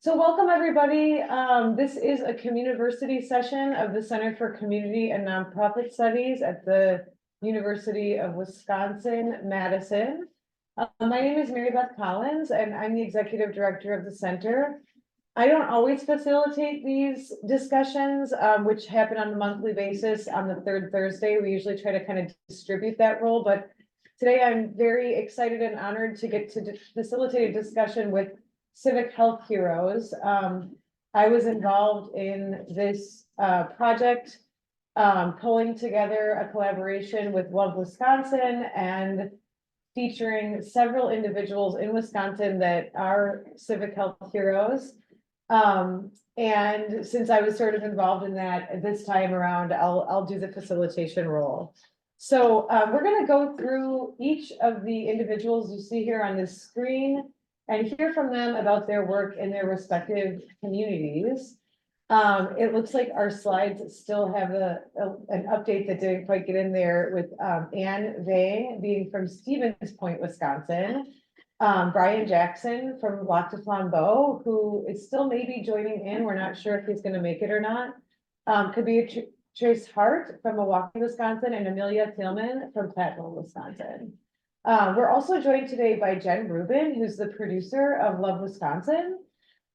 So welcome everybody. This is a CommUniversity session of the Center for Community and Nonprofit Studies at the University of Wisconsin-Madison. My name is Mary Beth Collins and I'm the Executive Director of the Center. I don't always facilitate these discussions, which happen on a monthly basis on the third Thursday. We usually try to kind of distribute that role, but today I'm very excited and honored to get to facilitate a discussion with Civic Health Heroes. I was involved in this project, pulling together a collaboration with Love Wisconsin and featuring several individuals in Wisconsin that are Civic Health Heroes. And since I was sort of involved in that this time around, I'll do the facilitation role. So we're going to go through each of the individuals you see here on this screen and hear from them about their work in their respective communities. It looks like our slides still have an update that didn't quite get in there with Ann Vang being from Stevens Point, Wisconsin. Brian Jackson from Lac du Flambeau, who is still maybe joining in. We're not sure if he's going to make it or not. Could be Trace Hart from Milwaukee, Wisconsin, and Amelia Thielman from Platteville, Wisconsin. We're also joined today by Jen Rubin, who's the producer of Love Wisconsin.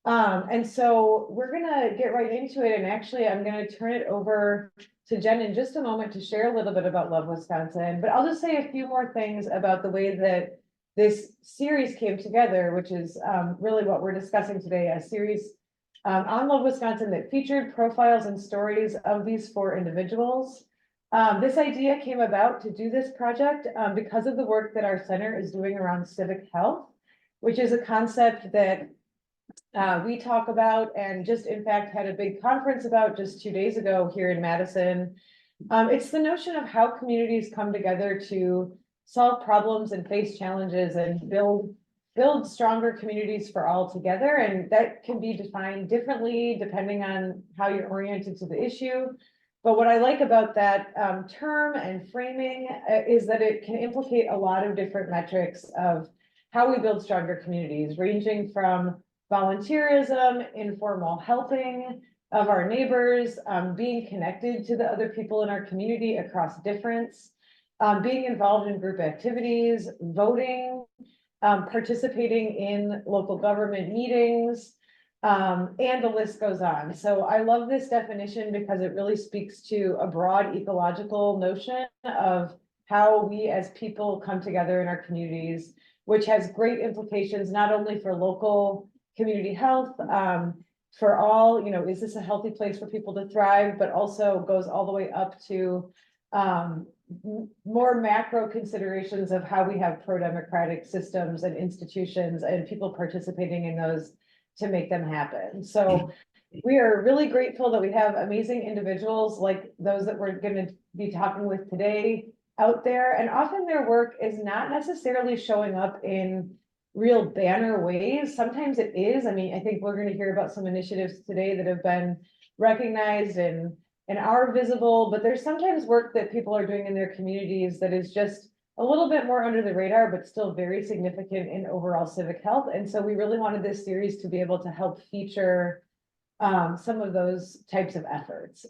And so we're gonna get right into it. And actually, I'm gonna turn it over to Jen in just a moment to share a little bit about Love Wisconsin. But I'll just say a few more things about the way that this series came together, which is really what we're discussing today, a series on Love Wisconsin that featured profiles and stories of these four individuals. This idea came about to do this project because of the work that our center is doing around civic health, which is a concept that we talk about and just in fact had a big conference about just 2 days ago here in Madison. It's the notion of how communities come together to solve problems and face challenges and build stronger communities for all together. And that can be defined differently depending on how you're oriented to the issue. But what I like about that term and framing is that it can implicate a lot of different metrics of how we build stronger communities, ranging from volunteerism, informal helping of our neighbors, being connected to the other people in our community across difference, being involved in group activities, voting, participating in local government meetings, and the list goes on. So I love this definition because it really speaks to a broad ecological notion of how we as people come together in our communities, which has great implications, not only for local community health, for all, is this a healthy place for people to thrive, but also goes all the way up to more macro considerations of how we have pro-democratic systems and institutions and people participating in those to make them happen. So we are really grateful that we have amazing individuals like those that we're going to be talking with today out there. And often their work is not necessarily showing up in real banner ways. Sometimes it is. I mean, I think we're going to hear about some initiatives today that have been recognized and are visible, but there's sometimes work that people are doing in their communities that is just a little bit more under the radar, but still very significant in overall civic health. And so we really wanted this series to be able to help feature some of those types of efforts.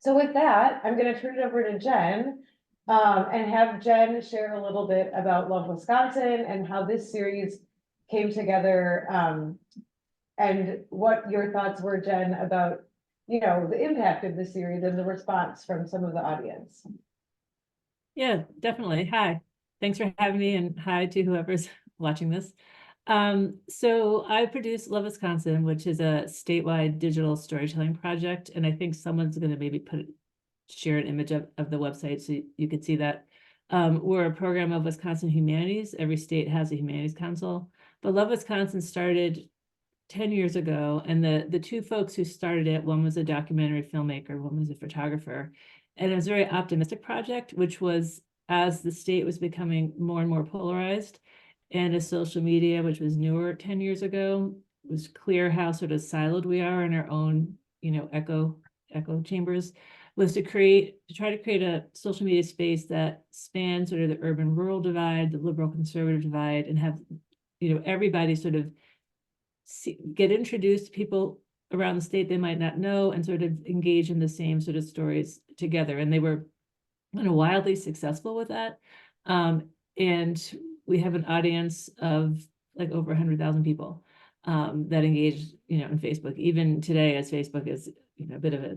So with that, I'm going to turn it over to Jen and have Jen share a little bit about Love Wisconsin and how this series came together, and what your thoughts were, Jen, about the impact of the series and the response from some of the audience. Yeah, definitely. Hi, thanks for having me, and hi to whoever's watching this. So I produce Love Wisconsin, which is a statewide digital storytelling project, and I think someone's going to maybe share an image of the website so you could see that. We're a program of Wisconsin Humanities. Every state has a Humanities Council, but Love Wisconsin started 10 years ago, and the two folks who started it, one was a documentary filmmaker, one was a photographer, and it was a very optimistic project, which was as the state was becoming more and more polarized, and as social media, which was newer 10 years ago, it was clear how sort of siloed we are in our own, echo chambers, was to try to create a social media space that spans sort of the urban rural divide, the liberal conservative divide, and have, everybody sort of get introduced to people around the state they might not know and sort of engage in the same sort of stories together. And they were kind of wildly successful with that. And we have an audience of like over 100,000 people that engage, in Facebook. Even today, as Facebook is, a bit of a,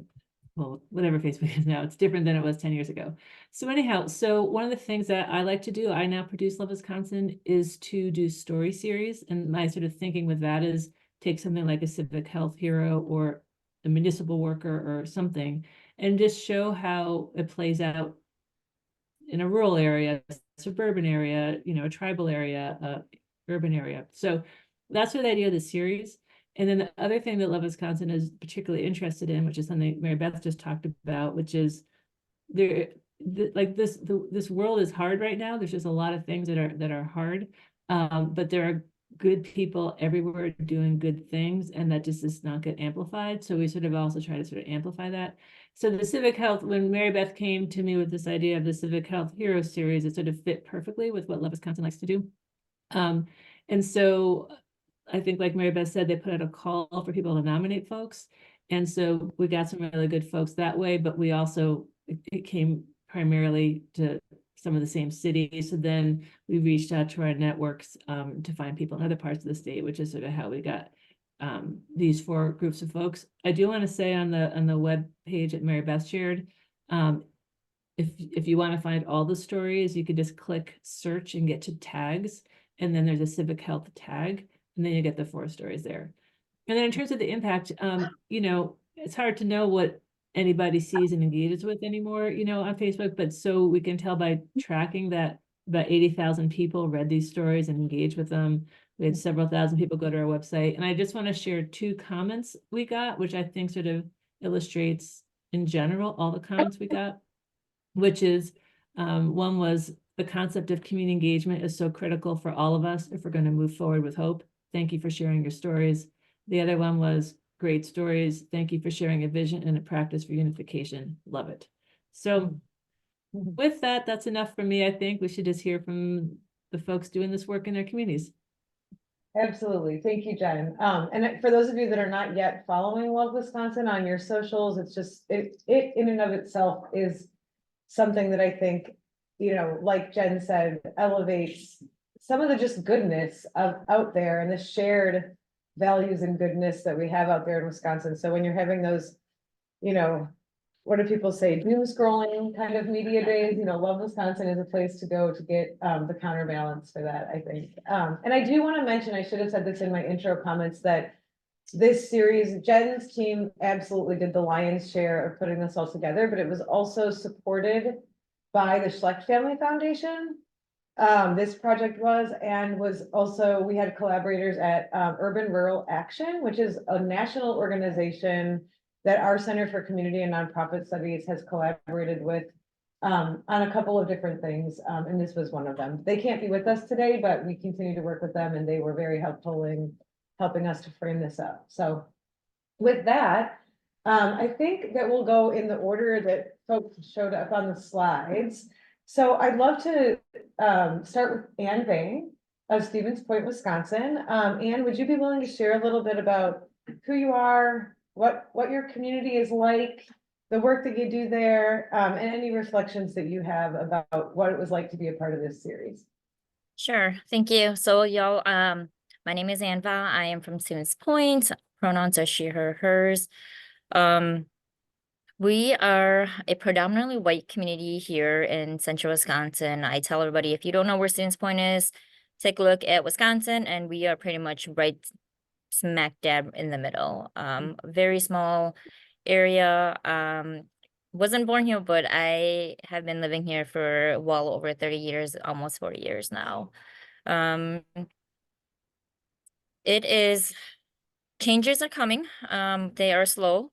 well, whatever Facebook is now, it's different than it was 10 years ago. So anyhow, so one of the things that I like to do, I now produce Love Wisconsin, is to do story series. And my sort of thinking with that is take something like a civic health hero or a municipal worker or something, and just show how it plays out in a rural area, suburban area, a tribal area, urban area. So that's what the idea of the series. And then the other thing that Love Wisconsin is particularly interested in, which is something Mary Beth just talked about, which is this world is hard right now. There's just a lot of things that are hard, but there are good people everywhere doing good things, and that just does not get amplified. So we sort of also try to sort of amplify that. So the civic health, when Mary Beth came to me with this idea of the civic health hero series, it sort of fit perfectly with what Love Wisconsin likes to do. And so I think, like Mary Beth said, they put out a call for people to nominate folks. And so we got some really good folks that way, but we also, it came primarily to some of the same cities. So then we reached out to our networks to find people in other parts of the state, which is sort of how we got these 4 groups of folks. I do want to say on the web page that Mary Beth shared, if you want to find all the stories, you could just click search and get to tags, and then there's a civic health tag, and then you get the 4 stories there. And then in terms of the impact, it's hard to know what anybody sees and engages with anymore, on Facebook, but so we can tell by tracking that about 80,000 people read these stories and engaged with them. We had several thousand people go to our website. And I just want to share 2 comments we got, which I think sort of illustrates in general all the comments we got, which is one was, the concept of community engagement is so critical for all of us if we're going to move forward with hope. Thank you for sharing your stories. The other one was, great stories. Thank you for sharing a vision and a practice for unification. Love it. So with that, that's enough for me. I think we should just hear from the folks doing this work in their communities. Absolutely. Thank you, Jen. And for those of you that are not yet following Love Wisconsin on your socials, it's just, it in and of itself is something that I think, like Jen said, elevates some of the just goodness out there and the shared values and goodness that we have out there in Wisconsin. So when you're having those, what do people say, doom scrolling kind of media days, Love Wisconsin is a place to go to get the counterbalance for that, I think. And I do want to mention, I should have said this in my intro comments, that this series, Jen's team absolutely did the lion's share of putting this all together, but it was also supported by the Schlecht Family Foundation. This project was also, we had collaborators at Urban Rural Action, which is a national organization that our Center for Community and Nonprofit Studies has collaborated with on a couple of different things, and this was one of them. They can't be with us today, but we continue to work with them, and they were very helpful in helping us to frame this up. So with that, I think that we'll go in the order that folks showed up on the slides. So I'd love to start with Ann Vang of Stevens Point, Wisconsin. Ann, would you be willing to share a little bit about who you are, what your community is like, the work that you do there, and any reflections that you have about what it was like to be a part of this series? Sure, thank you. So y'all, my name is Anva. I am from Stevens Point. Pronouns are she, her, hers. We are a predominantly white community here in central Wisconsin. I tell everybody, if you don't know where Stevens Point is, take a look at Wisconsin, and we are pretty much right smack dab in the middle. Very small area. Wasn't born here, but I have been living here for well over 30 years, almost 40 years now. It is, changes are coming. They are slow.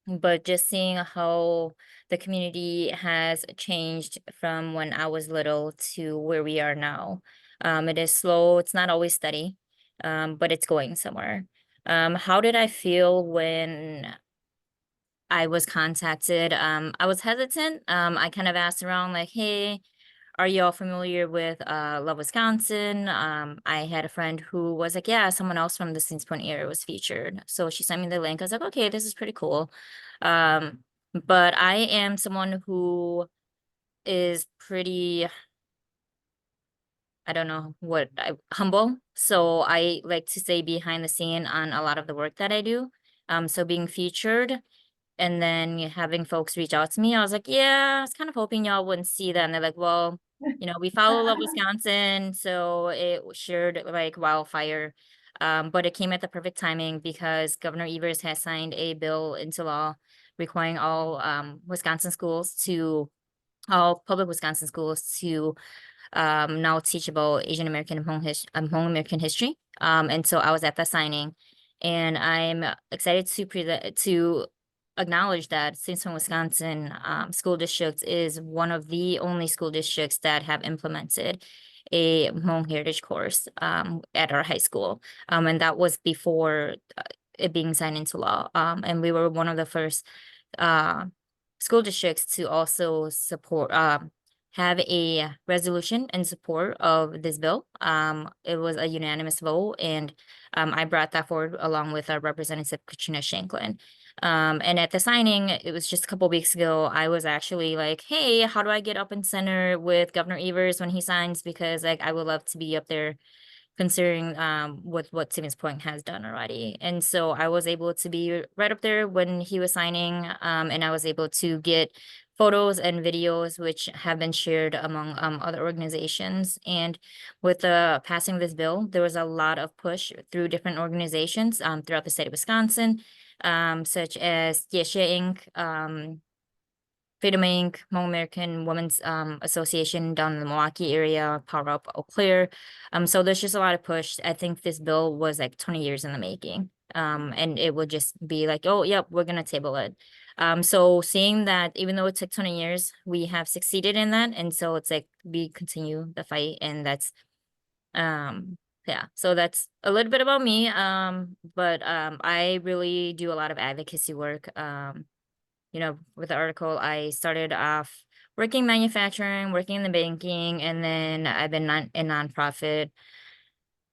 But just seeing how the community has changed from when I was little to where we are now. It is slow, it's not always steady, but it's going somewhere. How did I feel when I was contacted? I was hesitant. I kind of asked around like, hey, are you all familiar with Love Wisconsin? I had a friend who was like, yeah, someone else from the Stevens Point area was featured. So she sent me the link. I was like, okay, this is pretty cool. But I am someone who is pretty, I don't know what humble. So I like to stay behind the scene on a lot of the work that I do. So being featured and then having folks reach out to me, I was like, yeah, I was kind of hoping y'all wouldn't see that. And they're like, well, we follow Love Wisconsin, so it shared like wildfire. But it came at the perfect timing because Governor Evers has signed a bill into law requiring all all public Wisconsin schools to now teach about Asian American and Hmong American history. And so I was at the signing, and I'm excited to acknowledge that Stevens Point, Wisconsin school district is one of the only school districts that have implemented a Hmong heritage course at our high school. And that was before it being signed into law. And we were one of the first school districts to also support have a resolution in support of this bill. It was a unanimous vote, and I brought that forward along with our representative Katrina Shanklin. And at the signing, it was just a couple weeks ago, I was actually like, hey, how do I get up in center with Governor Evers when he signs? Because like I would love to be up there considering with what Stevens Point has done already. And so I was able to be right up there when he was signing, and I was able to get photos and videos which have been shared among other organizations. And with the passing of this bill, there was a lot of push through different organizations throughout the state of Wisconsin, such as Yeshe Inc., Freedom Inc., Hmong American Women's Association down in the Milwaukee area, Power Up Eau Claire. So there's just a lot of push. I think this bill was like 20 years in the making. And it would just be like, oh, yep, we're gonna table it. So seeing that even though it took 20 years, we have succeeded in that. And so it's like we continue the fight, and that's yeah, so that's a little bit about me. But I really do a lot of advocacy work. With the article, I started off working manufacturing, working in the banking, and then I've been in nonprofit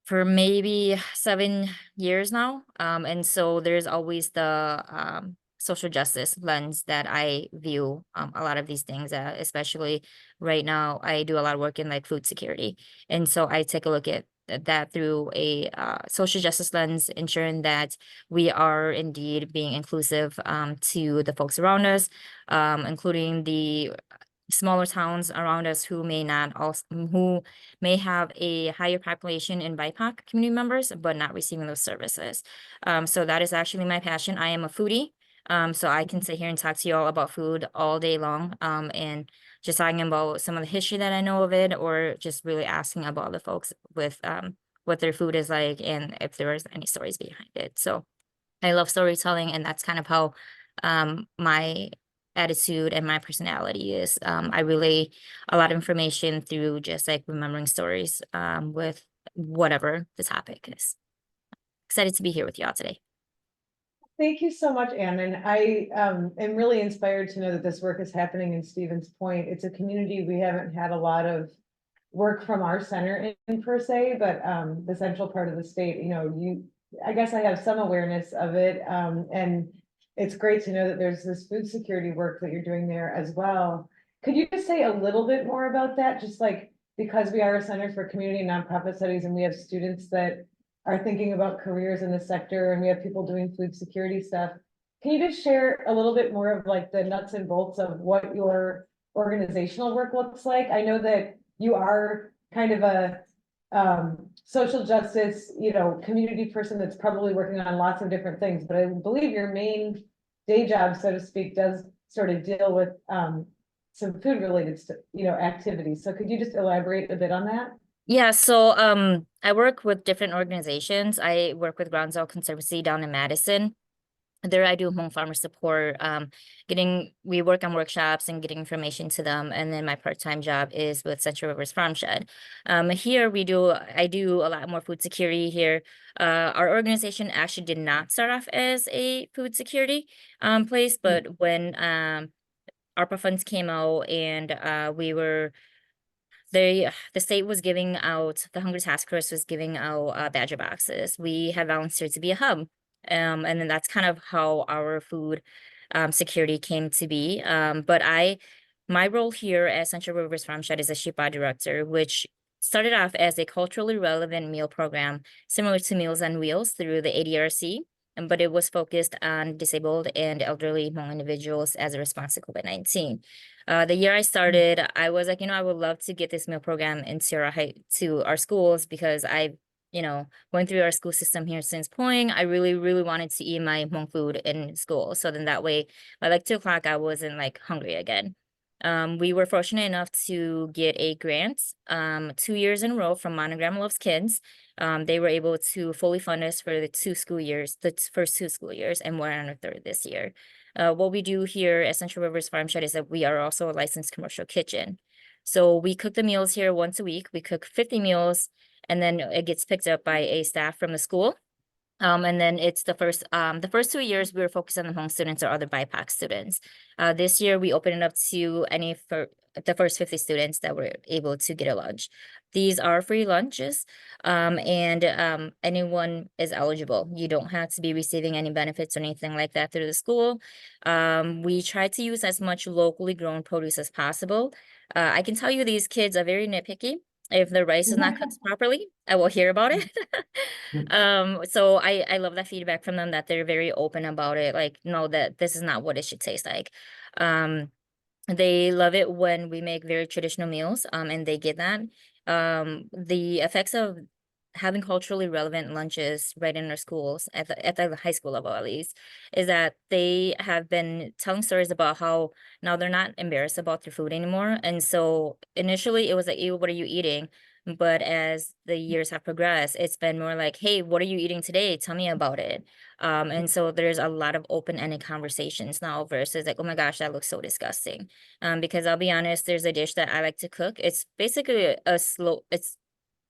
for maybe 7 years now. And so there's always the social justice lens that I view a lot of these things, especially right now, I do a lot of work in like food security. And so I take a look at that through a social justice lens, ensuring that we are indeed being inclusive to the folks around us, including the smaller towns around us who may have a higher population in BIPOC community members, but not receiving those services. So that is actually my passion. I am a foodie. So I can sit here and talk to you all about food all day long. And just talking about some of the history that I know of it, or just really asking about the folks with what their food is like and if there is any stories behind it. So I love storytelling, and that's kind of how my attitude and my personality is. I relay a lot of information through just like remembering stories with whatever the topic is. Excited to be here with y'all today. Thank you so much, Anne. And I am really inspired to know that this work is happening in Stevens Point. It's a community we haven't had a lot of work from our center in per se, but the central part of the state, I guess I have some awareness of it. And it's great to know that there's this food security work that you're doing there as well. Could you just say a little bit more about that? Just like, because we are a center for community and nonprofit studies, and we have students that are thinking about careers in the sector, and we have people doing food security stuff. Can you just share a little bit more of like the nuts and bolts of what your organizational work looks like? I know that you are kind of a social justice, community person that's probably working on lots of different things, but I believe your main day job, so to speak, does sort of deal with some food related, activities. So could you just elaborate a bit on that? Yeah, so I work with different organizations. I work with Ground Zero Conservancy down in Madison. There I do home farmer support, we work on workshops and getting information to them. And then my part-time job is with Central Rivers Farm Shed. Here I do a lot more food security here. Our organization actually did not start off as a food security place, but when ARPA funds came out and we were the state was giving out, the Hungry Task Force was giving out badger boxes. We had volunteered to be a hub. And then that's kind of how our food security came to be. But my role here at Central Rivers Farm Shed is a SHIPA director, which started off as a culturally relevant meal program, similar to Meals on Wheels through the ADRC, but it was focused on disabled and elderly Hmong individuals as a response to COVID-19. The year I started, I was like, I would love to get this meal program to our schools because I, went through our school system here since Poing. I really, really wanted to eat my Hmong food in school. So then that way, by like 2 o'clock, I wasn't like hungry again. We were fortunate enough to get a grant 2 years in a row from Monogram Loves Kids. They were able to fully fund us for the first 2 school years, and we're on our third this year. What we do here at Central Rivers Farm Shed is that we are also a licensed commercial kitchen. So we cook the meals here once a week. We cook 50 meals, and then it gets picked up by a staff from the school. And then it's the first 2 years we were focused on the Hmong students or other BIPOC students. This year we opened it up to the first 50 students that were able to get a lunch. These are free lunches, and anyone is eligible. You don't have to be receiving any benefits or anything like that through the school. We try to use as much locally grown produce as possible. I can tell you these kids are very nitpicky. If the rice is not cooked properly, I will hear about it. So I love that feedback from them, that they're very open about it. Like, no, that this is not what it should taste like. They love it when we make very traditional meals, and they get that. The effects of having culturally relevant lunches right in our schools at the high school level, at least, is that they have been telling stories about how now they're not embarrassed about their food anymore. And so initially it was like, ew, what are you eating? But as the years have progressed, it's been more like, hey, what are you eating today? Tell me about it. And so there's a lot of open-ended conversations now versus like, oh my gosh, that looks so disgusting. Because I'll be honest, there's a dish that I like to cook. It's basically it's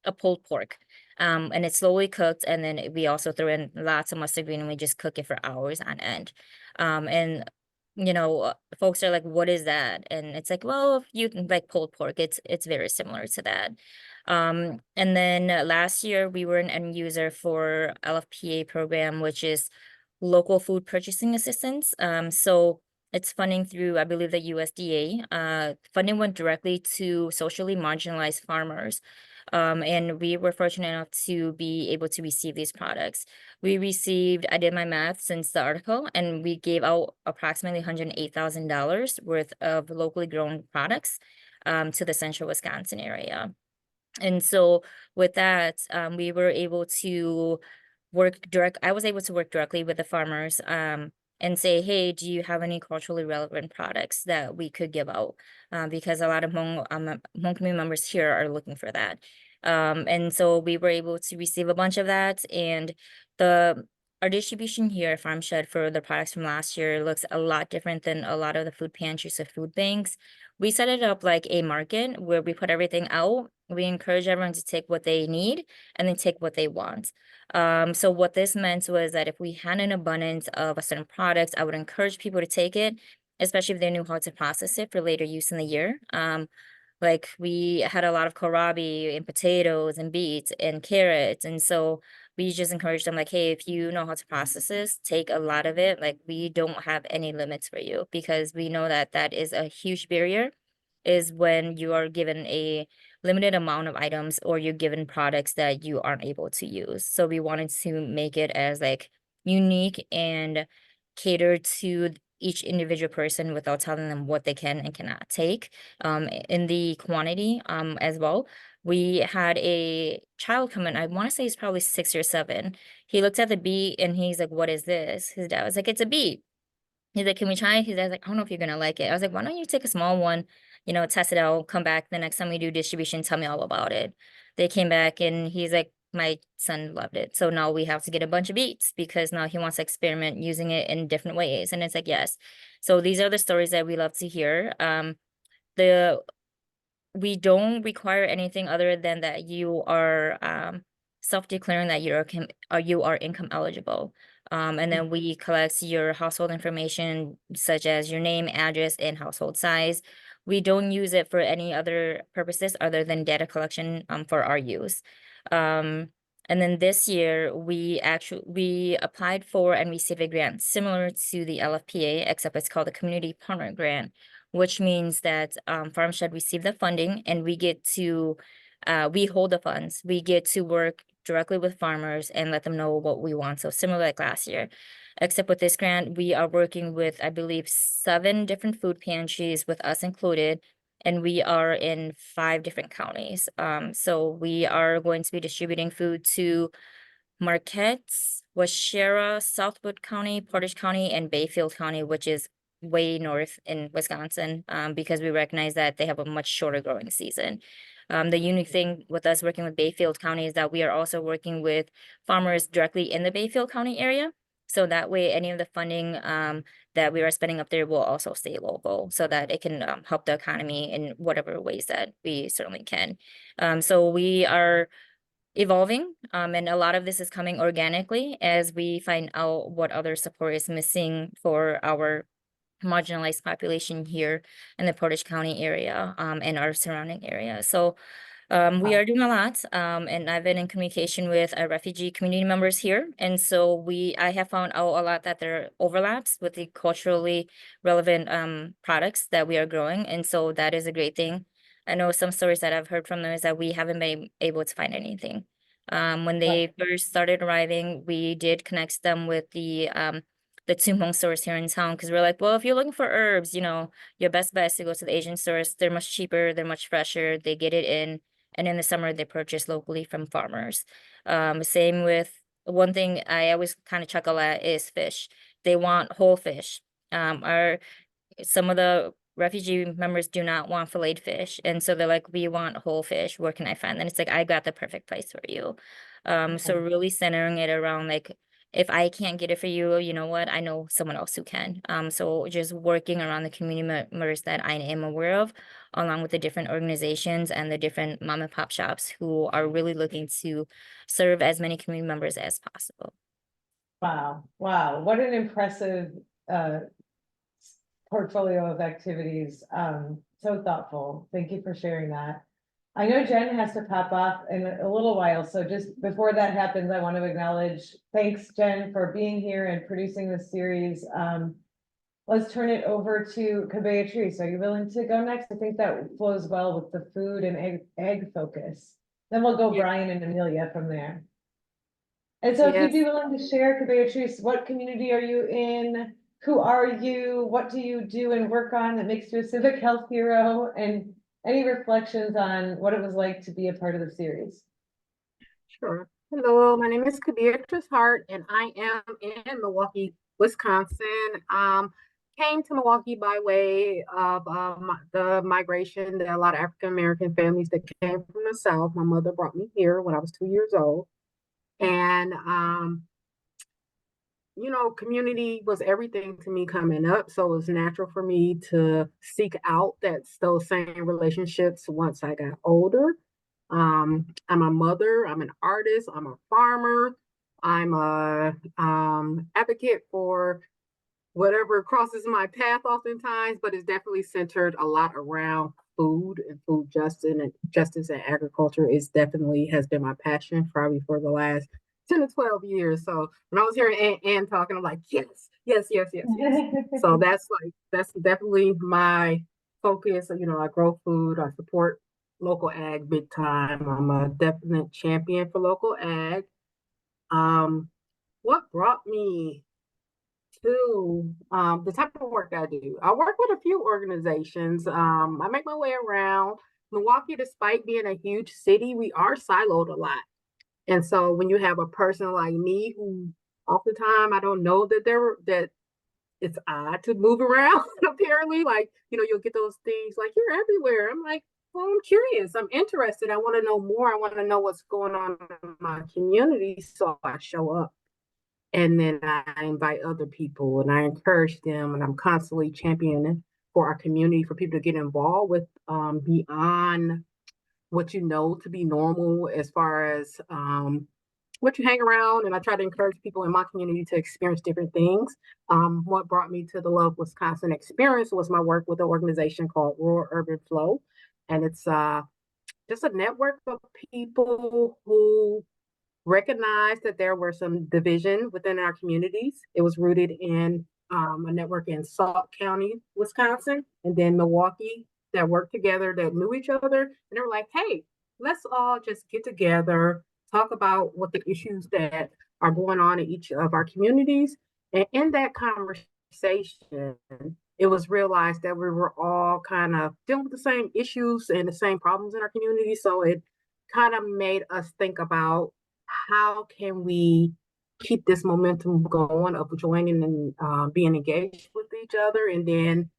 a pulled pork. And it's slowly cooked, and then we also throw in lots of mustard green, and we just cook it for hours on end. And folks are like, what is that? And it's like, well, if you like pulled pork, it's very similar to that. And then last year we were an end user for LFPA program, which is local food purchasing assistance. So it's funding through, I believe, the USDA. Funding went directly to socially marginalized farmers. And we were fortunate enough to be able to receive these products. I did my math since the article, and we gave out approximately $108,000 worth of locally grown products to the central Wisconsin area. And so with that, we were able to I was able to work directly with the farmers and say, hey, do you have any culturally relevant products that we could give out? Because a lot of Hmong community members here are looking for that. And so we were able to receive a bunch of that. And our distribution here at Farm Shed for the products from last year looks a lot different than a lot of the food pantries or food banks. We set it up like a market where we put everything out. We encourage everyone to take what they need and then take what they want. So what this meant was that if we had an abundance of a certain product, I would encourage people to take it, especially if they knew how to process it for later use in the year. Like we had a lot of kohlrabi and potatoes and beets and carrots. And so we just encourage them like, hey, if you know how to process this, take a lot of it. Like we don't have any limits for you, because we know that that is a huge barrier, is when you are given a limited amount of items or you're given products that you aren't able to use. So we wanted to make it as like unique and cater to each individual person without telling them what they can and cannot take in the quantity as well. We had a child come in, I want to say he's probably 6 or 7. He looked at the beet and he's like, what is this? His dad was like, it's a beet. He's like, can we try it? His dad's like, I don't know if you're gonna like it. I was like, why don't you take a small one, test it out, come back the next time we do distribution, tell me all about it. They came back and he's like, my son loved it. So now we have to get a bunch of beets because now he wants to experiment using it in different ways. And it's like, yes. So these are the stories that we love to hear. We don't require anything other than that you are self-declaring that you are income eligible. And then we collect your household information, such as your name, address, and household size. We don't use it for any other purposes other than data collection for our use. And then this year we applied for and received a grant similar to the LFPA, except it's called the Community Partner Grant, which means that Farmshed received the funding and we get to we hold the funds. We get to work directly with farmers and let them know what we want. So similar like last year, except with this grant, we are working with, I believe, 7 different food pantries with us included, and we are in 5 different counties. So we are going to be distributing food to Marquette, Waushara, Southwood County, Portage County, and Bayfield County, which is way north in Wisconsin, because we recognize that they have a much shorter growing season. The unique thing with us working with Bayfield County is that we are also working with farmers directly in the Bayfield County area. So that way, any of the funding that we are spending up there will also stay local so that it can help the economy in whatever ways that we certainly can. So we are evolving, and a lot of this is coming organically as we find out what other support is missing for our marginalized population here in the Portage County area and our surrounding area. So we are doing a lot, and I've been in communication with our refugee community members here. And so I have found out a lot that there are overlaps with the culturally relevant products that we are growing. And so that is a great thing. I know some stories that I've heard from them is that we haven't been able to find anything. When they first started arriving, we did connect them with the 2 home stores here in town, because we're like, well, if you're looking for herbs, you know, your best bet is to go to the Asian stores. They're much cheaper, they're much fresher, they get it in. And in the summer, they purchase locally from farmers. Same with one thing I always kind of chuckle at is fish. They want whole fish. Some of the refugee members do not want filleted fish. And so they're like, we want whole fish. Where can I find them? It's like, I got the perfect price for you. So really centering it around like, if I can't get it for you, you know what? I know someone else who can. So just working around the community members that I am aware of, along with the different organizations and the different mom and pop shops who are really looking to serve as many community members as possible. Wow, wow, what an impressive portfolio of activities. So thoughtful. Thank you for sharing that. I know Jen has to pop off in a little while, so just before that happens, I want to acknowledge, thanks Jen for being here and producing this series. Let's turn it over to CommUniversity. Are you willing to go next? I think that flows well with the food and egg focus. Then we'll go Brian and Amelia from there. And so if you'd be willing to share, CommUniversity, what community are you in? Who are you? What do you do and work on that makes you a civic health hero? And any reflections on what it was like to be a part of the series? Sure. Hello, my name is Beatrice Hart, and I am in Milwaukee, Wisconsin. Came to Milwaukee by way of the migration that a lot of African American families that came from the South. My mother brought me here when I was 2 years old, and you know, community was everything to me coming up. So it was natural for me to seek out those same relationships once I got older. I'm a mother, I'm an artist, I'm a farmer, I'm a advocate for whatever crosses my path oftentimes, but it's definitely centered a lot around food and food justice and agriculture has been my passion probably for the last 10 to 12 years. So when I was hearing Ann talking, I'm like, yes. So that's definitely my focus. You know, I grow food, I support local ag big time. I'm a definite champion for local ag. What brought me to the type of work I do? I work with a few organizations. I make my way around Milwaukee. Despite being a huge city, we are siloed a lot. And so when you have a person like me who oftentimes I don't know that it's odd to move around, apparently, like, you know, you'll get those things like, you're everywhere. I'm like, well, I'm curious. I'm interested. I want to know more. I want to know what's going on in my community. So I show up and then I invite other people and I encourage them, and I'm constantly championing for our community, for people to get involved with beyond what you know to be normal as far as what you hang around, and I try to encourage people in my community to experience different things. What brought me to the Love Wisconsin experience was my work with an organization called Rural Urban Flow, and it's just a network of people who recognized that there were some division within our communities. It was rooted in a network in Sauk County, Wisconsin, and then Milwaukee that worked together, that knew each other. And they were like, hey, let's all just get together, talk about what the issues that are going on in each of our communities. And in that conversation, it was realized that we were all kind of dealing with the same issues and the same problems in our community. So it kind of made us think about how can we keep this momentum going of joining and being engaged with each other, and then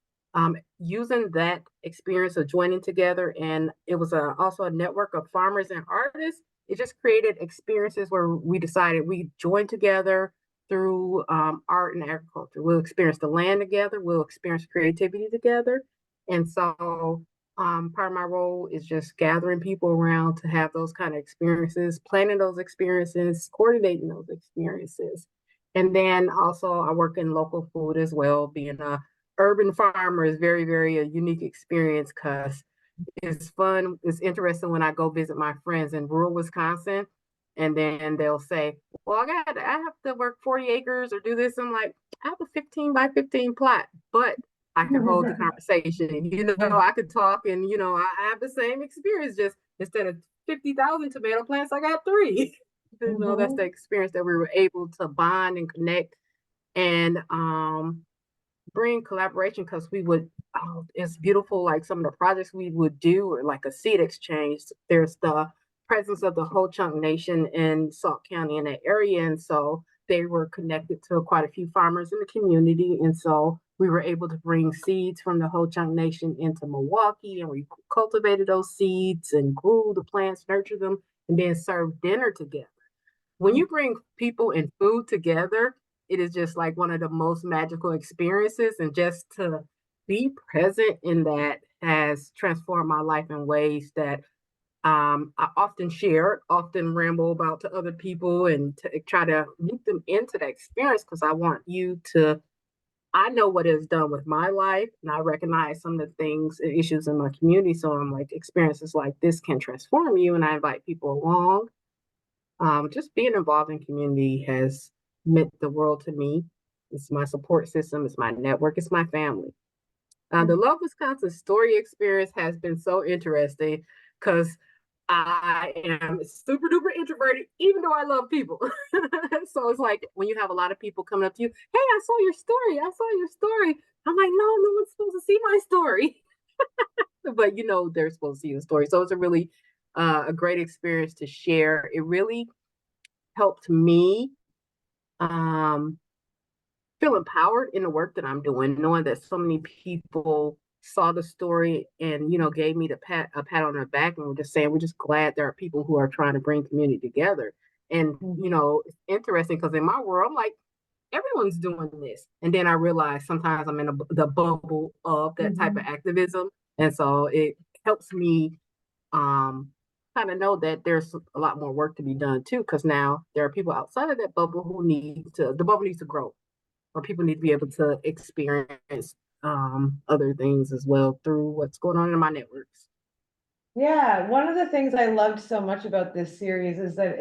using that experience of joining together. And it was also a network of farmers and artists. It just created experiences where we decided we joined together through art and agriculture. We'll experience the land together. We'll experience creativity together. And so part of my role is just gathering people around to have those kind of experiences, planning those experiences, coordinating those experiences. And then also I work in local food as well. Being a urban farmer is very, very a unique experience because it's fun. It's interesting when I go visit my friends in rural Wisconsin, and then they'll say, well, I have to work 40 acres or do this. I'm like, I have a 15 by 15 plot, but I can hold the conversation. I could talk, and I have the same experience. Just instead of 50,000 tomato plants, I got 3. That's the experience that we were able to bond and connect and bring collaboration, because we would, it's beautiful, like some of the projects we would do, or like a seed exchange. There's the presence of the Ho Chunk Nation in Sauk County in that area, and so they were connected to quite a few farmers in the community, and so we were able to bring seeds from the Ho Chunk Nation into Milwaukee, and we cultivated those seeds and grew the plants, nurtured them, and then served dinner together. When you bring people and food together, it is just like one of the most magical experiences, and just to be present in that has transformed my life in ways that I often share, often ramble about to other people, and to try to loop them into that experience, because I want you to, I know what it's done with my life, and I recognize some of the things and issues in my community. So I'm like, experiences like this can transform you, and I invite people along. Just being involved in community has meant the world to me. It's my support system, it's my network, it's my family. The Love Wisconsin story experience has been so interesting because I am super duper introverted, even though I love people. So it's like when you have a lot of people coming up to you, hey, I saw your story. I saw your story. I'm like, no one's supposed to see my story. But they're supposed to see the story. So it's a really a great experience to share. It really helped me feel empowered in the work that I'm doing, knowing that so many people saw the story and gave me a pat on the back, and we're just saying we're just glad there are people who are trying to bring community together. And it's interesting because in my world, I'm like, everyone's doing this, and then I realize sometimes I'm in the bubble of that type of activism, and so it helps me kind of know that there's a lot more work to be done too, because now there are people outside of that bubble who the bubble needs to grow, or people need to be able to experience other things as well through what's going on in my networks. Yeah, one of the things I loved so much about this series is that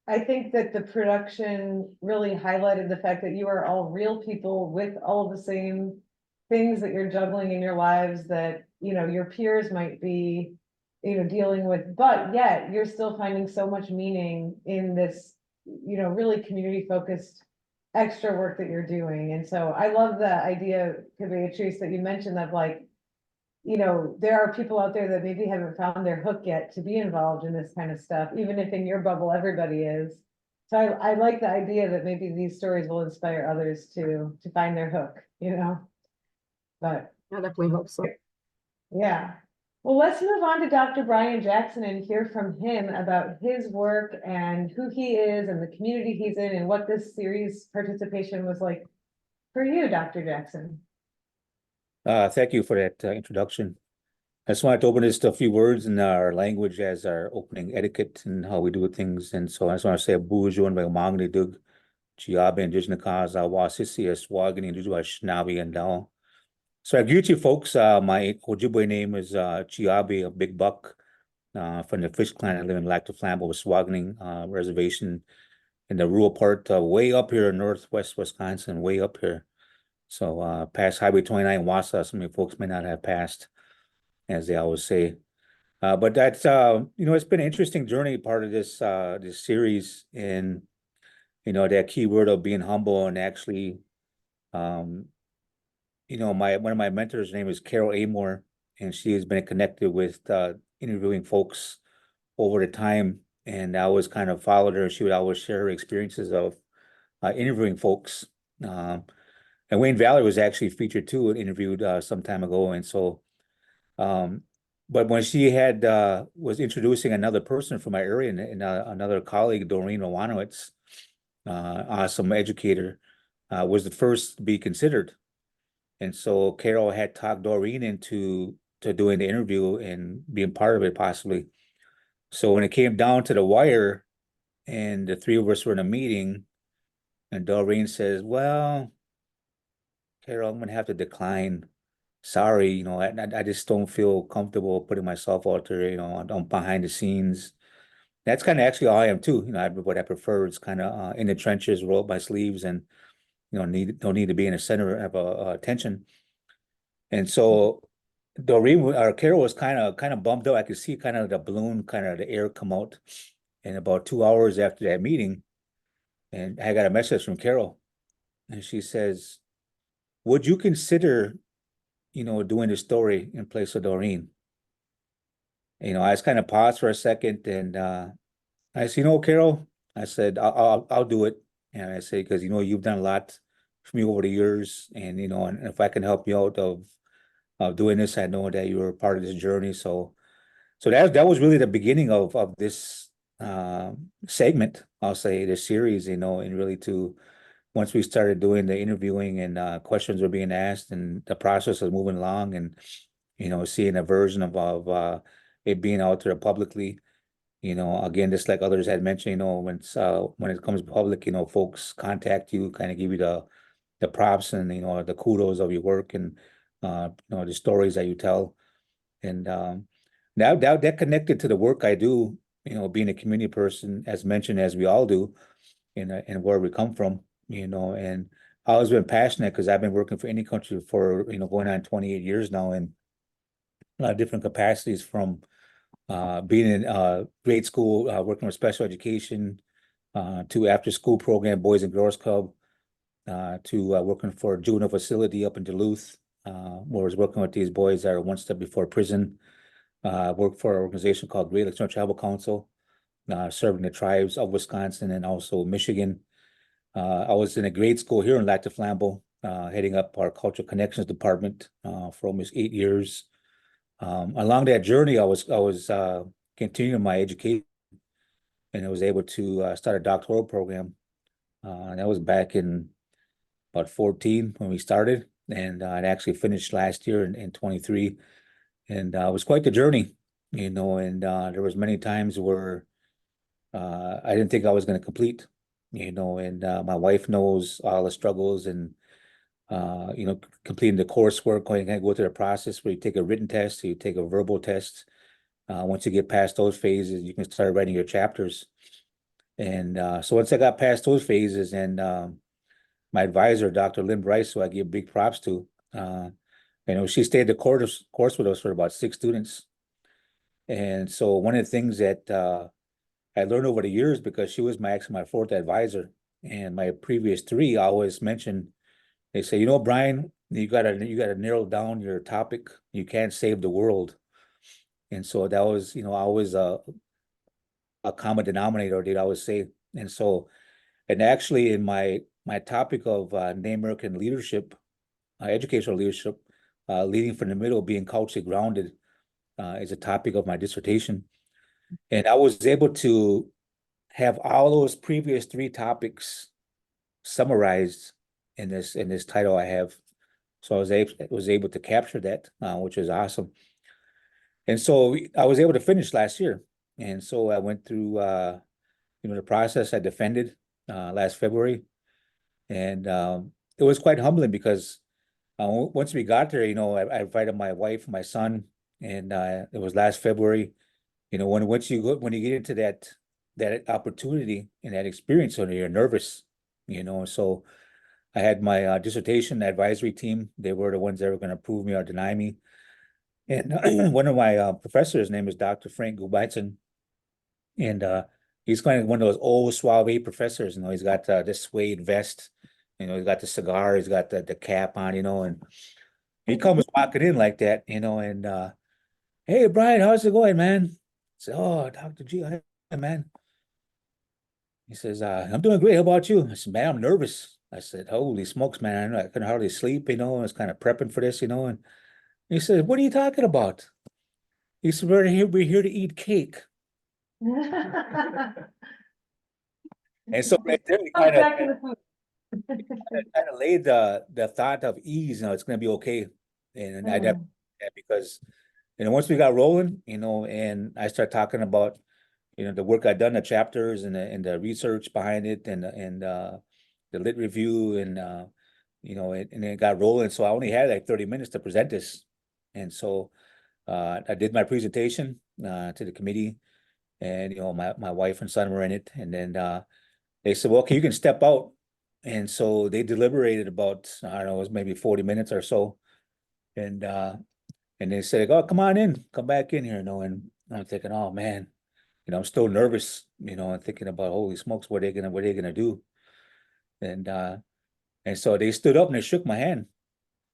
I think that the production really highlighted the fact that you are all real people with all the same things that you're juggling in your lives that, your peers might be, dealing with, but yet you're still finding so much meaning in this, really community focused extra work that you're doing. And so I love the idea, Beatrice, that you mentioned of like, there are people out there that maybe haven't found their hook yet to be involved in this kind of stuff, even if in your bubble everybody is. So I like the idea that maybe these stories will inspire others to find their hook, but I definitely hope so. yeah. Well, let's move on to Dr. Brian Jackson and hear from him about his work and who he is and the community he's in, and what this series participation was like for you, Dr. Jackson. Thank you for that introduction. I just wanted to open this to a few words in our language as our opening etiquette and how we do things. And so I just want to say a bujo and magmangni dug, chiabe and dijnakaza, wasisi, swagini, dujwa shnabi and dao. So I greet you folks. My Ojibwe name is Chiabe, a big buck, from the Fish Clan. I live in Lac du Flambeau, Swagning Reservation in the rural part, way up here in northwest Wisconsin, way up here. So past Highway 29 Wausau, some of you folks may not have passed, as they always say. But that's it's been an interesting journey, part of this this series, and that key word of being humble and actually um one of my mentors' name is Carol Amore, and she has been connected with interviewing folks over the time. And I always kind of followed her. She would always share her experiences of interviewing folks. And Wayne Valley was actually featured too, and interviewed some time ago. And so, but when she had was introducing another person from my area, and another colleague, Doreen Owanowitz, awesome educator, was the first to be considered. And so Carol had talked Doreen into doing the interview and being part of it possibly. So when it came down to the wire and the three of us were in a meeting and Doreen says, well, Carol, I'm gonna have to decline. Sorry, I just don't feel comfortable putting myself out there, I'm behind the scenes. That's kind of actually how I am too. What I prefer is kind of in the trenches, roll up my sleeves, and don't need to be in the center of attention. And so Doreen or Carol was kind of bummed out. I could see kind of the balloon, kind of the air come out. And about 2 hours after that meeting, and I got a message from Carol, and she says, would you consider, doing the story in place of Doreen? I just kind of paused for a second, and I said, Carol, I said, I'll do it. And I say, because you've done a lot for me over the years, and and if I can help you out of doing this, I know that you were part of this journey. So that was really the beginning of this segment, I'll say, this series, and really once we started doing the interviewing and questions were being asked and the process was moving along, and seeing a version of it being out there publicly. Again, just like others had mentioned, when it comes public, folks contact you, kind of give you the props and the kudos of your work, and the stories that you tell. And now that connected to the work I do, being a community person, as mentioned, as we all do, and where we come from, and I always been passionate because I've been working for any country for going on 28 years now, in a lot of different capacities, from being in grade school, working with special education, to after school program, Boys and Girls Club, to working for a juvenile facility up in Duluth, where I was working with these boys that are one step before prison. Worked for an organization called Great Lakes Tribal Council, serving the tribes of Wisconsin and also Michigan. I was in a grade school here in Lac du Flambeau, heading up our Cultural Connections department for almost 8 years. Along that journey, I was continuing my education, and I was able to start a doctoral program. That was back in about 14 when we started, and I'd actually finished last year in 23. And it was quite the journey, and there was many times where I didn't think I was going to complete, and my wife knows all the struggles, and completing the coursework, going to go through the process where you take a written test, you take a verbal test. Once you get past those phases, you can start writing your chapters. And so once I got past those phases, and my advisor, Dr. Lynn Bryce, who I give big props to, she stayed the course with us for about 6 students. And so one of the things that I learned over the years, because she was my 4th advisor, and my previous 3 always mentioned, they say, Brian, you gotta narrow down your topic. You can't save the world. And so that was, always a common denominator, they'd always say. And so, and actually in my topic of Native American leadership, educational leadership, leading from the middle, being culturally grounded, is a topic of my dissertation. And I was able to have all those previous 3 topics summarized in this title I have. So I was able to capture that, which is awesome. And so I was able to finish last year. And so I went through, the process. I defended last February. And it was quite humbling because once we got there, I invited my wife, my son, and it was last February. When you get into that opportunity and that experience, you're nervous, So I had my dissertation advisory team. They were the ones that were going to approve me or deny me. And one of my professors' name is Dr. Frank Gubaitzen, and he's kind of one of those old suave professors. He's got this suede vest. He's got the cigar. He's got the cap on. And he comes walking in like that. And hey, Brian, how's it going, man? I said, oh, Dr. G, hi, man. He says, I'm doing great. How about you? I said, man, I'm nervous. I said, holy smokes, man. I couldn't hardly sleep. I was kind of prepping for this. And he said, what are you talking about? He said, we're here to eat cake. And so right there, we kind Back to the food. of laid the thought of ease, it's gonna be okay. And I definitely because once we got rolling, and I start talking about the work I'd done, the chapters and the research behind it and the lit review and and then it got rolling. So I only had like 30 minutes to present this. And so I did my presentation to the committee, and my wife and son were in it, and then they said, well, okay, you can step out. And so they deliberated about, I don't know, it was maybe 40 minutes or so. And they said, oh, come on in, come back in here, and I'm thinking, oh man, I'm still nervous, and thinking about, holy smokes, what are they gonna do? And so they stood up and they shook my hand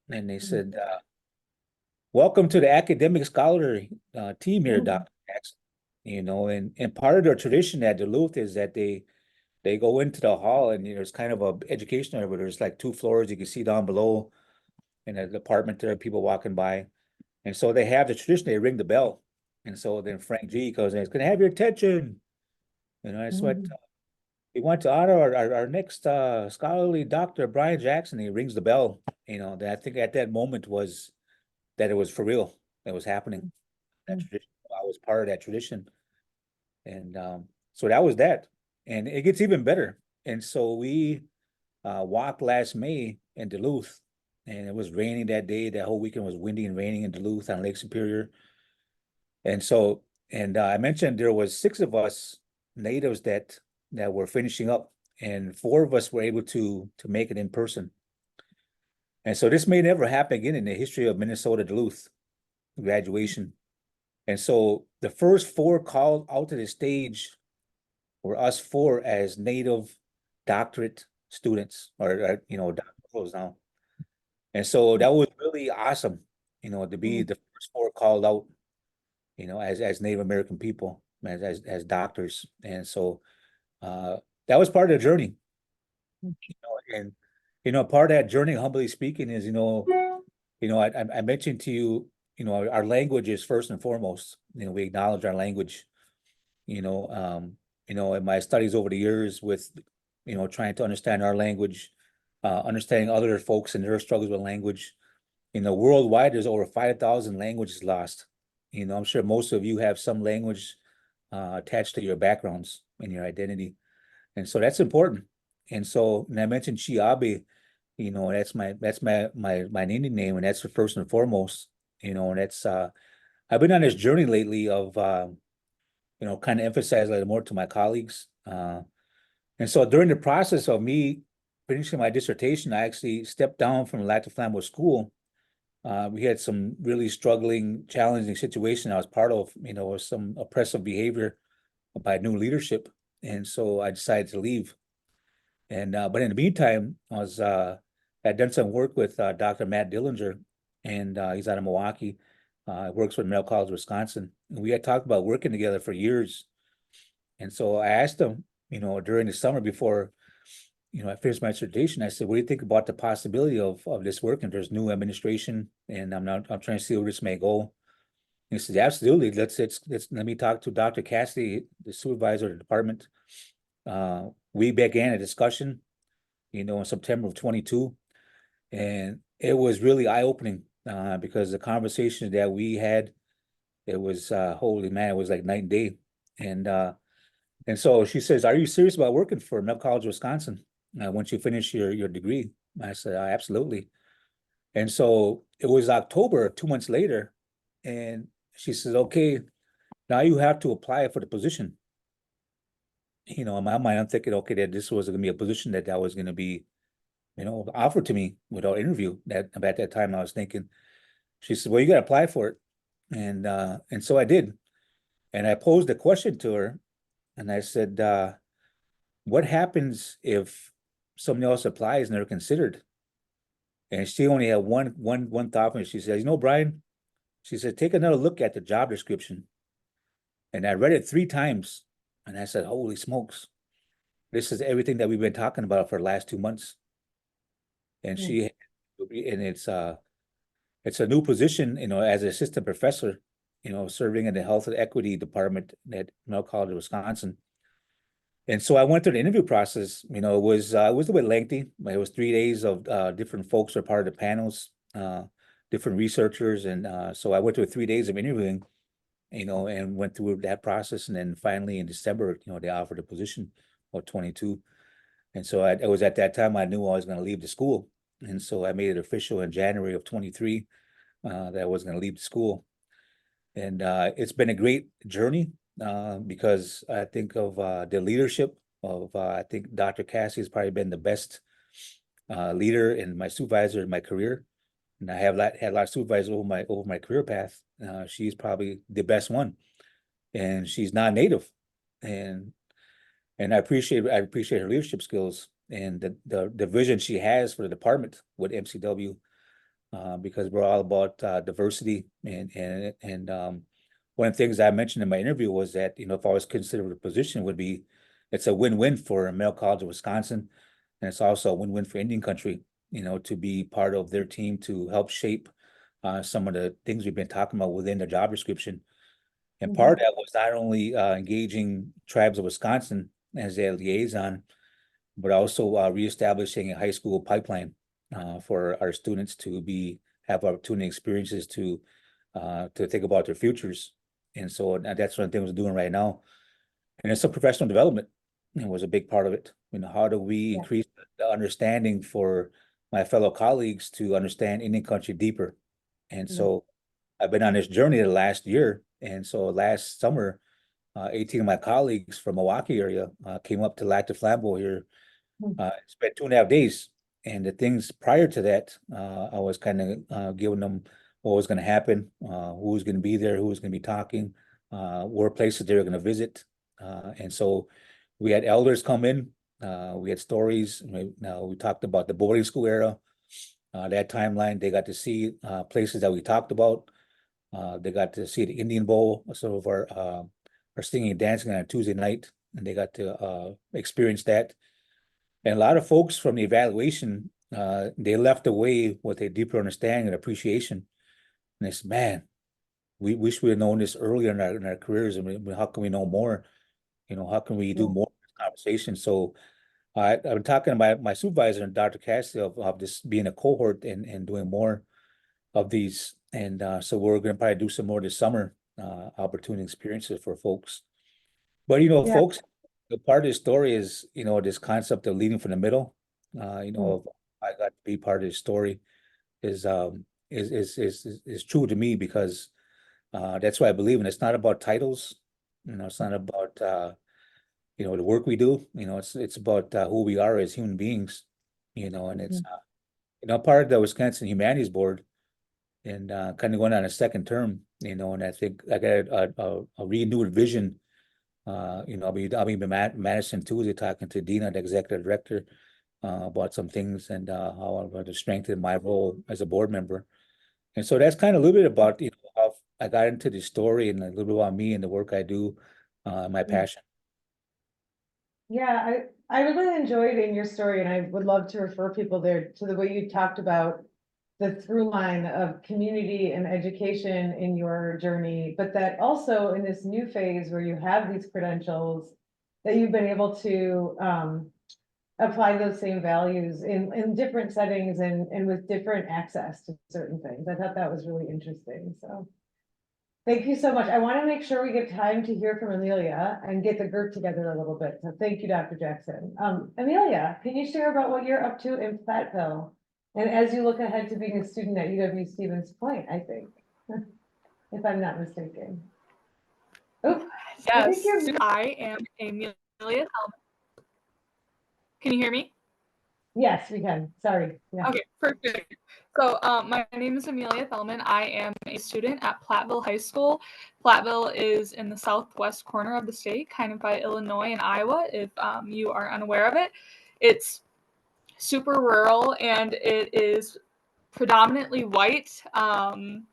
and they said, welcome to the academic scholarly team here, Dr. Jackson. And part of their tradition at Duluth is that they go into the hall and there's kind of a education area where there's like 2 floors you can see down below in a department there, people walking by. And so they have the tradition, they ring the bell. And so then Frank G goes in, it's gonna have your attention. That's what we want to honor our next scholarly Dr. Brian Jackson. He rings the bell. That I think at that moment was that it was for real. That was happening. That tradition. I was part of that tradition. And so that was that. And it gets even better. And so we walked last May in Duluth, and it was raining that day. That whole weekend was windy and raining in Duluth on Lake Superior. And so, I mentioned there was 6 of us natives that were finishing up, and 4 of us were able to make it in person. And so this may never happen again in the history of Minnesota Duluth graduation. And so the first 4 called out to the stage were us 4 as native doctorate students, or doctorals now. And so that was really awesome, to be the first 4 called out, as Native American people, as doctors. And so that was part of the journey. And part of that journey, humbly speaking, is I mentioned to you, our language is first and foremost. We acknowledge our language. In my studies over the years with, trying to understand our language, understanding other folks and their struggles with language. Worldwide, there's over 5,000 languages lost. I'm sure most of you have some language attached to your backgrounds and your identity. And so that's important. And so, and I mentioned Chiabe, that's my Indian name, and that's the first and foremost, and that's I've been on this journey lately of kind of emphasize a little more to my colleagues. And so during the process of me finishing my dissertation, I actually stepped down from Latin Flambo School. We had some really struggling, challenging situation I was part of, with some oppressive behavior by new leadership. And so I decided to leave. And but in the meantime, I'd done some work with Dr. Matt Dillinger, and he's out of Milwaukee. Works with Medical College, Wisconsin. And we had talked about working together for years. And so I asked him, during the summer before, I finished my dissertation, I said, what do you think about the possibility of this work? And there's new administration, and I'm trying to see where this may go. And he said, absolutely. Let me talk to Dr. Cassidy, the supervisor of the department. We began a discussion, in September of 22, and it was really eye-opening because the conversations that we had, It was, holy man, it was like night and day. And so she says, "Are you serious about working for Mel College, Wisconsin, once you finish your degree?" I said, "Absolutely." And so it was October, 2 months later, and she says, "Okay, now you have to apply for the position." In my mind, I'm thinking, okay, that this was going to be a position that was going to be, offered to me without interview. That at that time I was thinking. She said, "Well, you got to apply for it," and so I did, and I posed a question to her, and I said, "What happens if somebody else applies and they're considered?" And she only had one thought for me. She said, "Brian," she said, "take another look at the job description." And I read it 3 times, and I said, "Holy smokes, this is everything that we've been talking about for the last 2 months." And Hmm. it's a new position, as an assistant professor, serving in the health and equity department at Mel College, Wisconsin. And so I went through the interview process. It was a bit lengthy. It was 3 days of different folks are part of the panels, different researchers, and so I went through 3 days of interviewing, and went through that process, and then finally in December, they offered a position of 22. And so it was at that time I knew I was going to leave the school, and so I made it official in January of 23 that I was going to leave the school. And it's been a great journey because I think of the leadership of I think Dr. Cassie has probably been the best leader and my supervisor in my career. And I have had a lot of supervisors over my career path. She's probably the best one, and she's not native, and I appreciate her leadership skills and the vision she has for the department with MCW, because we're all about diversity, and one of the things I mentioned in my interview was that if I was considered a position, would be it's a win-win for Mel College of Wisconsin, and it's also a win-win for Indian Country, to be part of their team to help shape some of the things we've been talking about within the job description. And part of that was not only engaging tribes of Wisconsin as their liaison, but also reestablishing a high school pipeline for our students to have opportunity experiences to think about their futures. And so that's one of the things we're doing right now. And it's some professional development, was a big part of it. How do we increase the understanding for my fellow colleagues to understand Indian Country deeper? And so I've been on this journey the last year. And so last summer, 18 of my colleagues from Milwaukee area came up to Lac du Flambeau here, spent 2.5 days. And the things prior to that, I was kind of giving them what was going to happen, who was going to be there, who was going to be talking, where places they were going to visit. And so we had elders come in, we had stories. We talked about the boarding school era, that timeline. They got to see places that we talked about. They got to see the Indian Bowl, some of our singing and dancing on a Tuesday night, and they got to experience that. And a lot of folks from the evaluation, they left away with a deeper understanding and appreciation. And they said, "Man, we wish we had known this earlier in our careers. I mean, how can we know more? How can we do more conversation?" So I've been talking to my supervisor and Dr. Cassidy of this being a cohort and doing more of these. And so we're going to probably do some more this summer, opportunity experiences for folks. But Yeah. folks, the part of the story is, this concept of leading from the middle. I got to be part of the story is true to me because that's what I believe in. It's not about titles, it's not about the work we do. It's about who we are as human beings. And it's part of the Wisconsin Humanities Board, and kind of going on a second term. And I think I got a renewed vision. I'll be in Madison Tuesday talking to Dina, the executive director, about some things and how I'm going to strengthen my role as a board member. And so that's kind of a little bit about how I got into the story and a little bit about me and the work I do, my passion. Yeah, I really enjoyed in your story, and I would love to refer people there to the way you talked about the through line of community and education in your journey, but that also in this new phase where you have these credentials, that you've been able to apply those same values in different settings and with different access to certain things. I thought that was really interesting. So Thank you so much. I want to make sure we get time to hear from Amelia and get the group together a little bit. So thank you, Dr. Jackson. Amelia, can you share about what you're up to in Platteville? And as you look ahead to being a student at UW-Stevens Point, I think, if I'm not mistaken. Oh, I think Yes, you're, I am Amelia Hellman. Can you hear me? yes, we can. Sorry. Yeah. Okay, perfect. So my name is Amelia Thellman. I am a student at Platteville High School. Platteville is in the southwest corner of the state, kind of by Illinois and Iowa, if you are unaware of it. It's super rural and it is predominantly white. And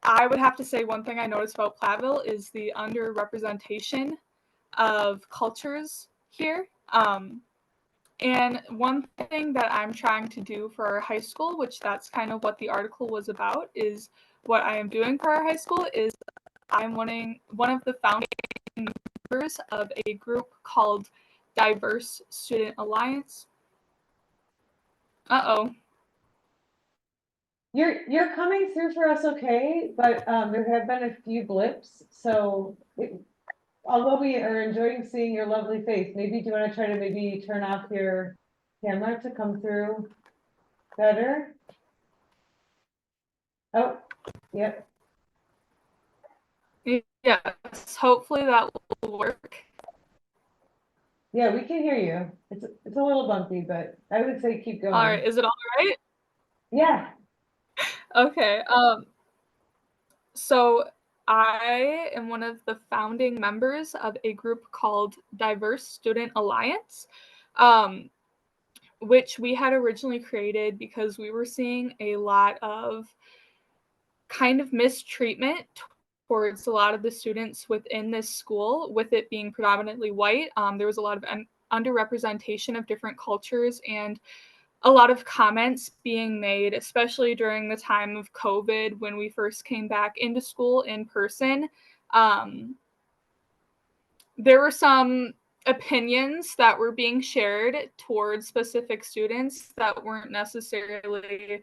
I would have to say one thing I noticed about Platteville is the underrepresentation of cultures here. And one thing that I'm trying to do for our high school, which that's kind of what the article was about, is what I am doing for our high school is I'm one of the founding members of a group called Diverse Student Alliance. Uh-oh. You're coming through for us okay, but there have been a few blips. So although we are enjoying seeing your lovely face, maybe do you want to try to maybe turn off your camera to come through better? Oh, yep. Yes, hopefully that will work. Yeah, we can hear you. It's a little bumpy, but I would say keep going. All right, is it all right? Yeah. Okay. So I am one of the founding members of a group called Diverse Student Alliance, which we had originally created because we were seeing a lot of kind of mistreatment towards a lot of the students within this school, with it being predominantly white. There was a lot of underrepresentation of different cultures and a lot of comments being made, especially during the time of COVID when we first came back into school in person. There were some opinions that were being shared towards specific students that weren't necessarily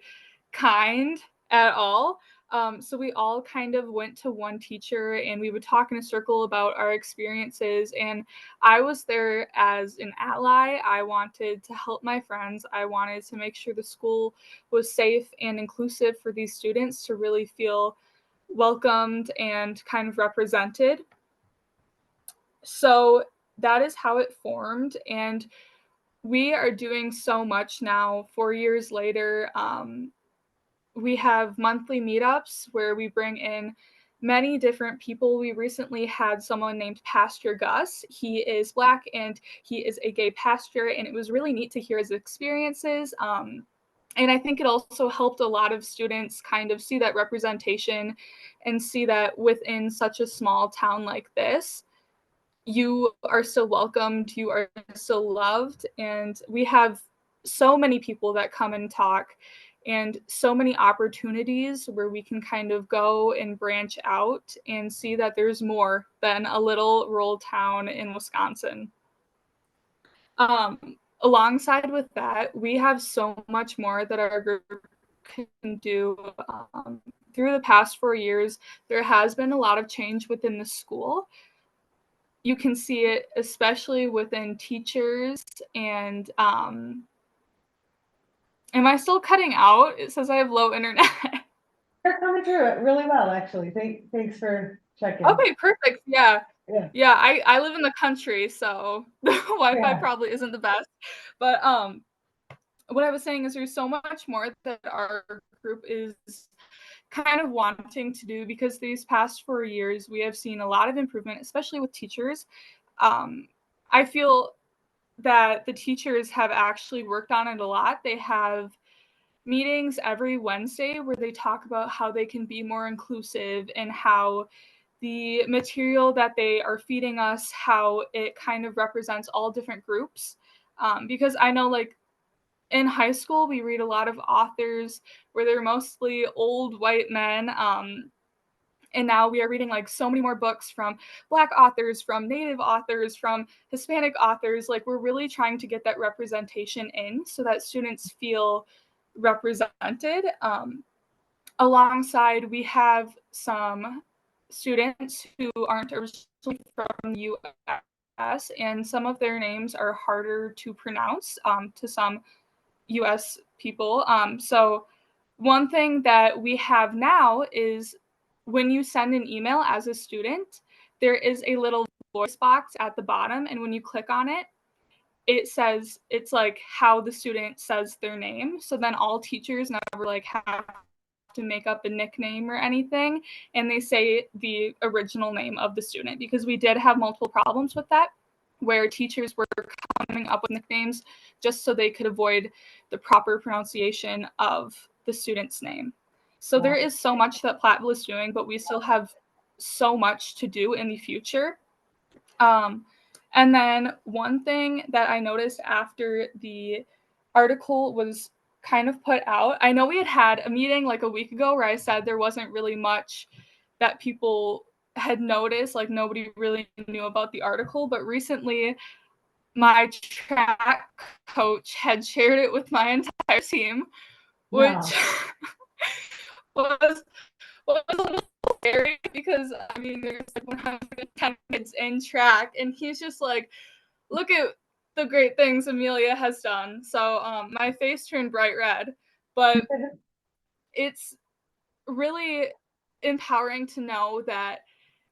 kind at all. So we all kind of went to one teacher and we would talk in a circle about our experiences. And I was there as an ally. I wanted to help my friends. I wanted to make sure the school was safe and inclusive for these students to really feel welcomed and kind of represented. So that is how it formed. And we are doing so much now, 4 years later. We have monthly meetups where we bring in many different people. We recently had someone named Pastor Gus. He is Black and he is a gay pastor, and it was really neat to hear his experiences. And I think it also helped a lot of students kind of see that representation and see that within such a small town like this, you are still welcomed, you are still loved. And we have so many people that come and talk and so many opportunities where we can kind of go and branch out and see that there's more than a little rural town in Wisconsin. Alongside with that, we have so much more that our group can do. Through the past 4 years, there has been a lot of change within the school. You can see it especially within teachers and am I still cutting out? It says I have low internet. You're coming through it really well, actually. Thanks for checking. Okay, perfect. Yeah. Yeah. Yeah, I live in the country, so the Wi-Fi Yeah. probably isn't the best. But what I was saying is there's so much more that our group is kind of wanting to do, because these past 4 years we have seen a lot of improvement, especially with teachers. I feel that the teachers have actually worked on it a lot. They have meetings every Wednesday where they talk about how they can be more inclusive and how the material that they are feeding us, how it kind of represents all different groups. Because I know, like, in high school, we read a lot of authors where they're mostly old white men. And now we are reading like so many more books from Black authors, from Native authors, from Hispanic authors. Like, we're really trying to get that representation in so that students feel represented. alongside, we have some students who aren't originally from the US, and some of their names are harder to pronounce to some US people. So one thing that we have now is when you send an email as a student, there is a little voice box at the bottom, and when you click on it, it says it's like how the student says their name. So then all teachers never like have to make up a nickname or anything, and they say the original name of the student, because we did have multiple problems with that where teachers were coming up with nicknames just so they could avoid the proper pronunciation of the student's name. So there is so much that Platteville is doing, but we still have so much to do in the future. And then one thing that I noticed after the article was kind of put out, I know we had a meeting like a week ago where I said there wasn't really much that people had noticed, like nobody really knew about the article, but recently my track coach had shared it with my entire team, which was a little scary because I mean there's like 110 kids in track, and he's just like, look at the great things Amelia has done. So my face turned bright red, but it's really empowering to know that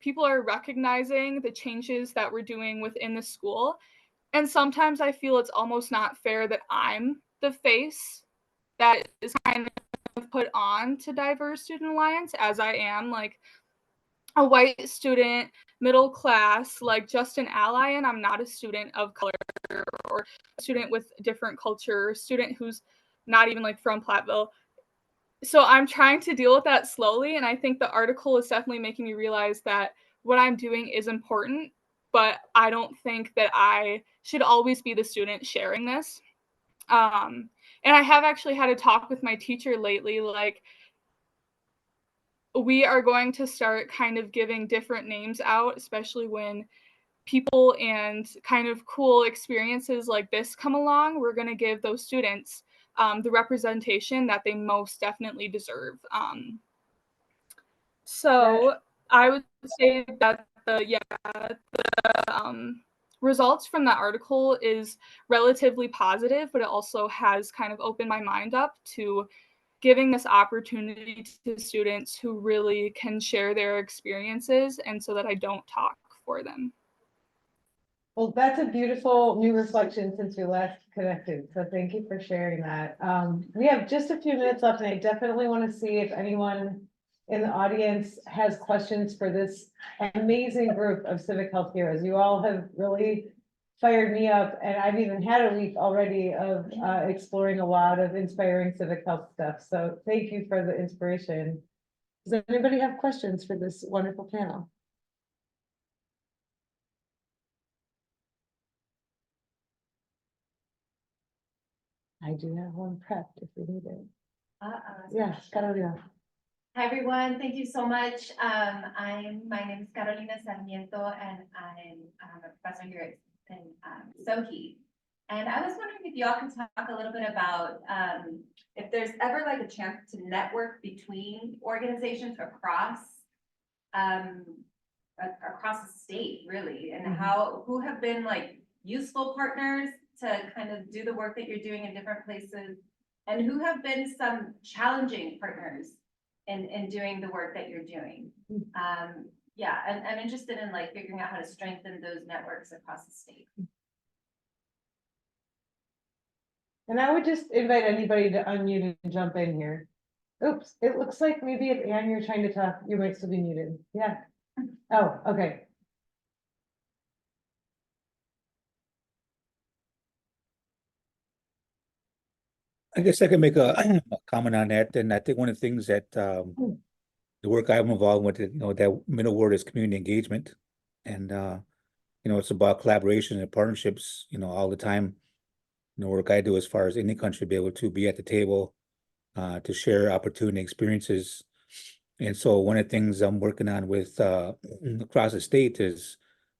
people are recognizing the changes that we're doing within the school. And sometimes I feel it's almost not fair that I'm the face that is kind of put on to Diverse Student Alliance, as I am like a white student, middle class, like just an ally, and I'm not a student of color or a student with different culture, or student who's not even like from Platteville. So I'm trying to deal with that slowly, and I think the article is definitely making me realize that what I'm doing is important, but I don't think that I should always be the student sharing this. And I have actually had a talk with my teacher lately, like, we are going to start kind of giving different names out, especially when people and kind of cool experiences like this come along. We're going to give those students the representation that they most definitely deserve. So I would say that the results from that article is relatively positive, but it also has kind of opened my mind up to giving this opportunity to students who really can share their experiences, and so that I don't talk for them. Well, that's a beautiful new reflection since we last connected. So thank you for sharing that. We have just a few minutes left, and I definitely want to see if anyone in the audience has questions for this amazing group of civic health heroes. You all have really fired me up, and I've even had a week already of exploring a lot of inspiring civic health stuff. So thank you for the inspiration. Does anybody have questions for this wonderful panel? I do have one prepped if we need it. Yeah, Carolina. Hi, everyone. Thank you so much. My name is Carolina Sarmiento, and I'm a professor here in SoHe. And I was wondering if y'all could talk a little bit about if there's ever like a chance to network between organizations across the state, really, and who have been like useful partners to kind of do the work that you're doing in different places, and who have been some challenging partners in doing the work that you're doing. Yeah, and I'm interested in like figuring out how to strengthen those networks across the state. And I would just invite anybody to unmute and jump in here. Oops, it looks like maybe if Anne, you're trying to talk, you might still be muted. Yeah. Oh, okay. I guess I can make a comment on that. And I think one of the things that the work I'm involved with, that middle word is community engagement. And it's about collaboration and partnerships, all the time. The work I do as far as any country be able to be at the table to share opportunity experiences. And so one of the things I'm working on with across the state is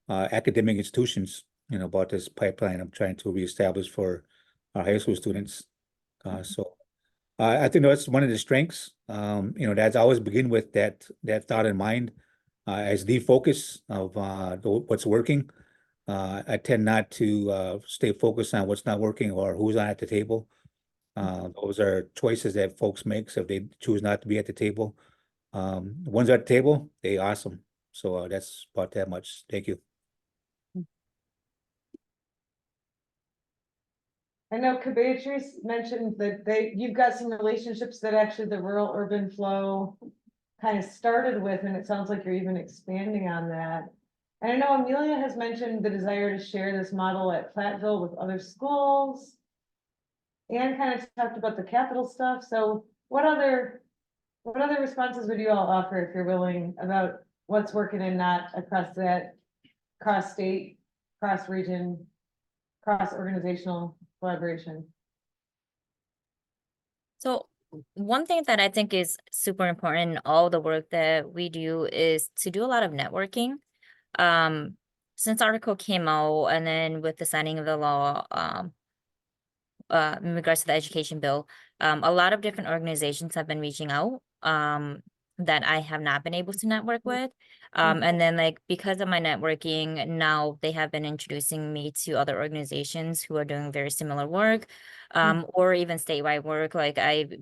academic institutions, about this pipeline I'm trying to reestablish for our high school students. So I think that's one of the strengths. That's always begin with that thought in mind as the focus of what's working. I tend not to stay focused on what's not working or who's not at the table. Those are choices that folks make. So if they choose not to be at the table, the ones at the table, they awesome. So that's about that much. Thank you. I know Beatrice mentioned that you've got some relationships that actually the rural urban flow kind of started with, and it sounds like you're even expanding on that. And I know Amelia has mentioned the desire to share this model at Platteville with other schools. And kind of talked about the capital stuff. So what other responses would you all offer if you're willing about what's working and not across that cross state, cross region, cross organizational collaboration? So one thing that I think is super important in all the work that we do is to do a lot of networking. Since the article came out and then with the signing of the law, in regards to the education bill, a lot of different organizations have been reaching out that I have not been able to network with. And then like because of my networking, now they have been introducing me to other organizations who are doing very similar work, or even statewide work. Like I've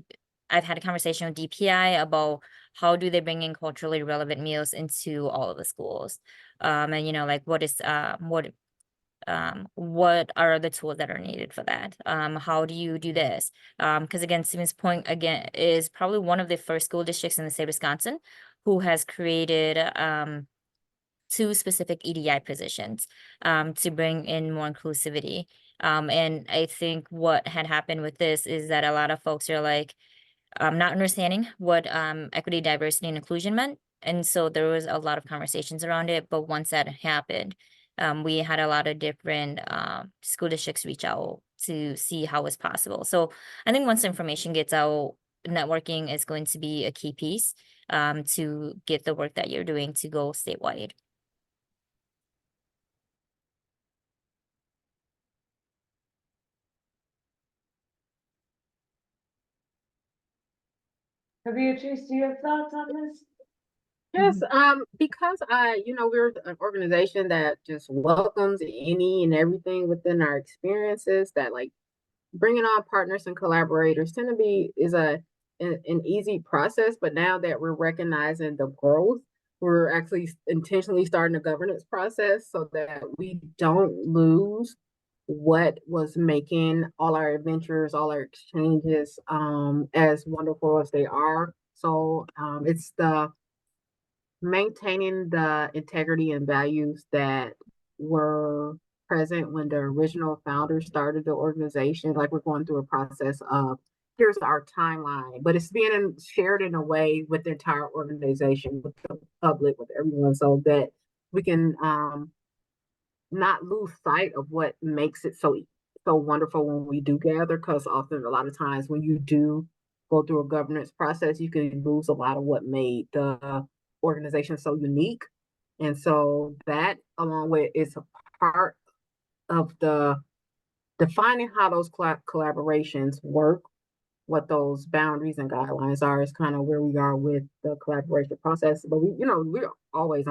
had a conversation with DPI about how do they bring in culturally relevant meals into all of the schools. And like what are the tools that are needed for that? How do you do this? Because again, Stevens Point again is probably one of the first school districts in the state of Wisconsin who has created 2 specific EDI positions to bring in more inclusivity. And I think what had happened with this is that a lot of folks are like not understanding what equity, diversity, and inclusion meant. And so there was a lot of conversations around it. But once that happened, we had a lot of different school districts reach out to see how it's possible. So I think once the information gets out, networking is going to be a key piece to get the work that you're doing to go statewide. Beatrice, do you have thoughts on this? Yes, because we're an organization that just welcomes any and everything within our experiences, that like bringing on partners and collaborators tend to be an easy process. But now that we're recognizing the growth, we're actually intentionally starting a governance process so that we don't lose what was making all our adventures, all our exchanges as wonderful as they are. So it's the maintaining the integrity and values that were present when the original founders started the organization. Like we're going through a process of here's our timeline, but it's being shared in a way with the entire organization, with the public, with everyone, so that we can not lose sight of what makes it so wonderful when we do gather. Because often, a lot of times, when you do go through a governance process, you can lose a lot of what made the organization so unique. And so that, along with, is a part of the defining how those collaborations work, what those boundaries and guidelines are, is kind of where we are with the collaboration process. But we're always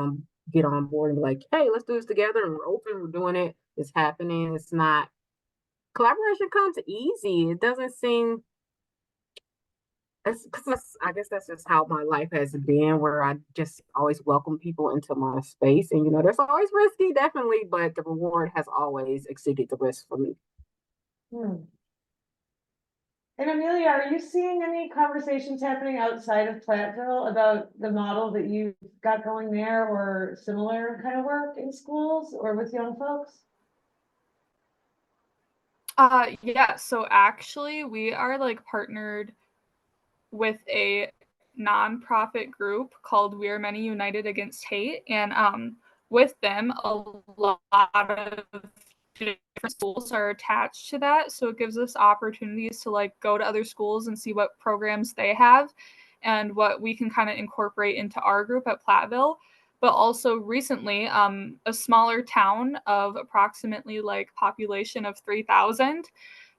get on board and be like, hey, let's do this together, and we're open, we're doing it, it's happening. It's not, collaboration comes easy. It doesn't seem, I guess that's just how my life has been, where I just always welcome people into my space. And there's always risky, definitely, but the reward has always exceeded the risk for me. And Amelia, are you seeing any conversations happening outside of Platteville about the model that you've got going there, or similar kind of work in schools or with young folks? Yeah, so actually we are like partnered with a nonprofit group called We Are Many United Against Hate, and with them a lot of different schools are attached to that, so it gives us opportunities to like go to other schools and see what programs they have and what we can kind of incorporate into our group at Platteville. But also recently, a smaller town of approximately like population of 3,000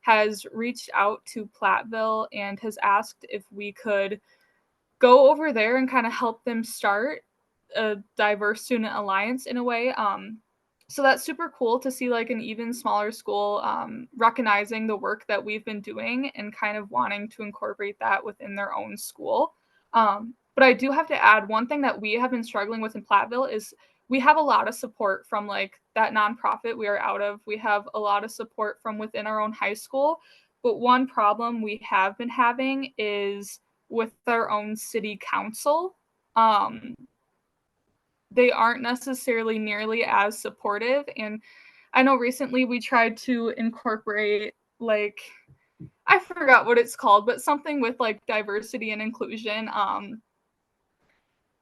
has reached out to Platteville and has asked if we could go over there and kind of help them start a diverse student alliance in a way. So that's super cool to see like an even smaller school recognizing the work that we've been doing and kind of wanting to incorporate that within their own school. But I do have to add one thing that we have been struggling with in Platteville is we have a lot of support from like that nonprofit we are out of. We have a lot of support from within our own high school. But one problem we have been having is with our own city council. They aren't necessarily nearly as supportive. And I know recently we tried to incorporate like, I forgot what it's called, but something with like diversity and inclusion.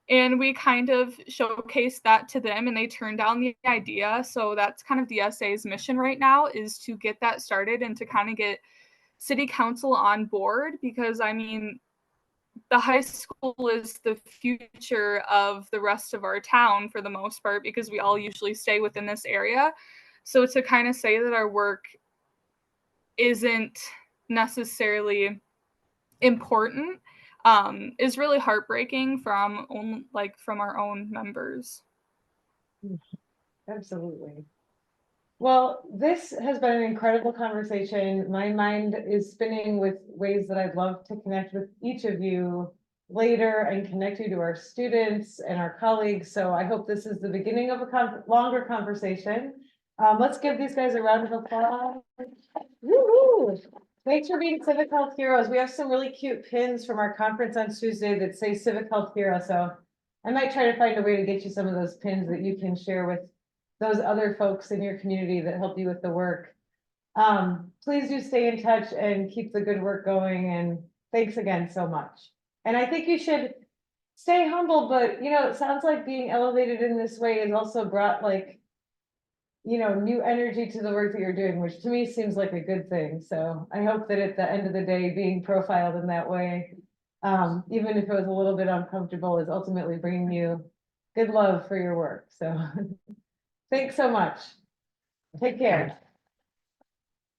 And we kind of showcased that to them and they turned down the idea. So that's kind of the SA's mission right now, is to get that started and to kind of get city council on board, because I mean, the high school is the future of the rest of our town for the most part, because we all usually stay within this area. So to kind of say that our work isn't necessarily important is really heartbreaking from our own members. Absolutely. Well, this has been an incredible conversation. My mind is spinning with ways that I'd love to connect with each of you later and connect you to our students and our colleagues. So I hope this is the beginning of a longer conversation. Let's give these guys a round of applause. Woo-hoo! Thanks for being Civic Health Heroes. We have some really cute pins from our conference on Tuesday that say Civic Health Hero. So I might try to find a way to get you some of those pins that you can share with those other folks in your community that help you with the work. Please do stay in touch and keep the good work going. And thanks again so much. And I think you should stay humble, but you know, it sounds like being elevated in this way has also brought like, you know, new energy to the work that you're doing, which to me seems like a good thing. So I hope that at the end of the day, being profiled in that way, even if it was a little bit uncomfortable, is ultimately bringing you good love for your work. So thanks so much. Take care.